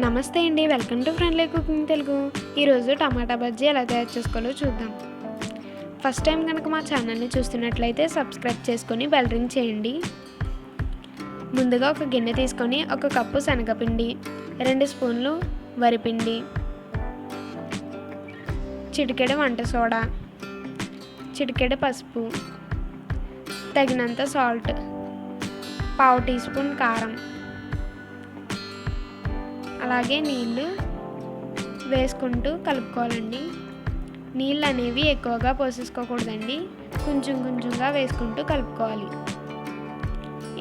నమస్తే అండి, welcome to friendly cooking Telugu. ఈరోజు టమాటా బజ్జీ ఎలా తయారు చేసుకోవాలో చూద్దాం. ఫస్ట్ టైం కనుక మా ఛానల్ని చూస్తున్నట్లయితే సబ్స్క్రైబ్ చేసుకొని బెల్ రింగ్ చేయండి. ముందుగా ఒక గిన్నె తీసుకొని 1 కప్పు శనగపిండి, 2 స్పూన్లు వరిపిండి, చిటికెడు వంట సోడా, చిటికెడు పసుపు, తగినంత సాల్ట్, 1/2 టీ స్పూన్ కారం, అలాగే నీళ్ళు వేసుకుంటూ కలుపుకోవాలండి. నీళ్ళు అనేవి ఎక్కువగా పోసేసుకోకూడదండి, కొంచెం కొంచెంగా వేసుకుంటూ కలుపుకోవాలి.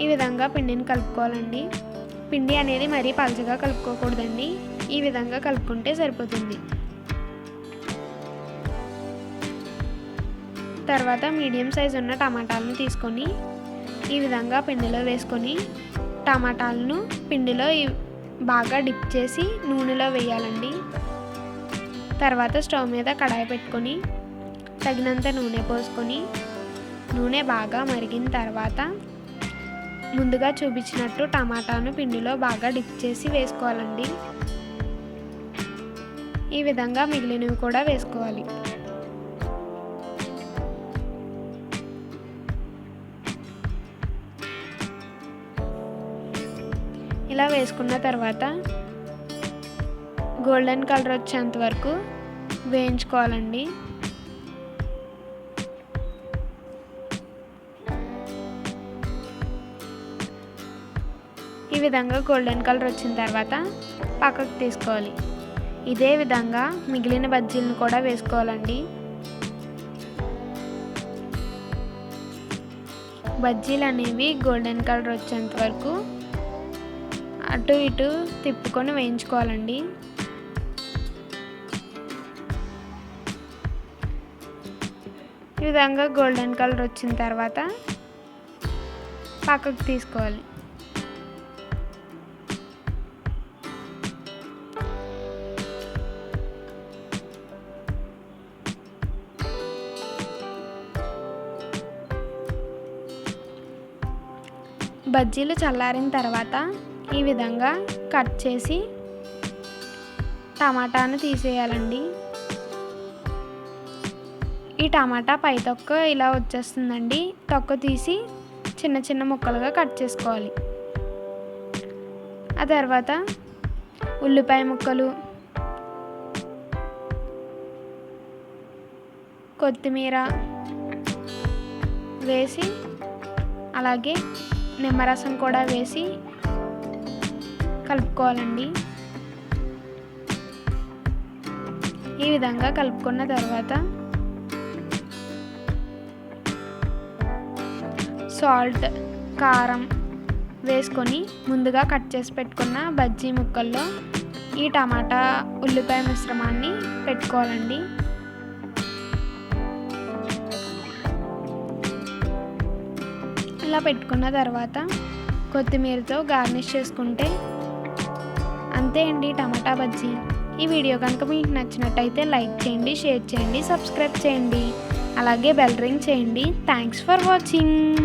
ఈ విధంగా పిండిని కలుపుకోవాలండి. పిండి అనేది మరీ పలచగా కలుపుకోకూడదండి, ఈ విధంగా కలుపుకుంటే సరిపోతుంది. తర్వాత మీడియం సైజు ఉన్న టమాటాలను తీసుకొని ఈ విధంగా పిండిలో వేసుకొని టమాటాలను పిండిలో బాగా డిప్ చేసి నూనెలో వేయాలండి. తర్వాత స్టవ్ మీద కడాయి పెట్టుకొని తగినంత నూనె పోసుకొని నూనె బాగా మరిగిన తర్వాత ముందుగా చూపించినట్టు టమాటాను పిండిలో బాగా డిప్ చేసి వేసుకోవాలండి. ఈ విధంగా మిగిలినవి కూడా వేసుకోవాలి. ఇలా వేసుకున్న తర్వాత గోల్డెన్ కలర్ వచ్చేంత వరకు వేయించుకోవాలండి. ఈ విధంగా గోల్డెన్ కలర్ వచ్చిన తర్వాత పక్కకు తీసుకోవాలి. ఇదే విధంగా మిగిలిన బజ్జీలను కూడా వేసుకోవాలండి. బజ్జీలు అనేవి గోల్డెన్ కలర్ వచ్చేంత వరకు అటు ఇటు తిప్పుకొని వేయించుకోవాలండి. ఈ విధంగా గోల్డెన్ కలర్ వచ్చిన తర్వాత పక్కకు తీసుకోవాలి. బజ్జీలు చల్లారిన తర్వాత ఈ విధంగా కట్ చేసి టమాటాను తీసేయాలండి. ఈ టమాటా పై తొక్క ఇలా వచ్చేస్తుందండి. తొక్క తీసి చిన్న చిన్న ముక్కలుగా కట్ చేసుకోవాలి. ఆ తర్వాత ఉల్లిపాయ ముక్కలు, కొత్తిమీర వేసి అలాగే నిమ్మరసం కూడా వేసి కలుపుకోవాలండి. ఈ విధంగా కలుపుకున్న తర్వాత సాల్ట్, కారం వేసుకొని ముందుగా కట్ చేసి పెట్టుకున్న బజ్జీ ముక్కల్లో ఈ టమాటా ఉల్లిపాయ మిశ్రమాన్ని పెట్టుకోవాలండి. ఇలా పెట్టుకున్న తర్వాత కొత్తిమీరతో గార్నిష్ చేసుకుంటే అంతే అండి, టమాటా బజ్జీ. ఈ వీడియో కనుక మీకు నచ్చినట్టయితే లైక్ చేయండి, షేర్ చేయండి, సబ్స్క్రైబ్ చేయండి, అలాగే బెల్ రింగ్ చేయండి. Thanks for watching.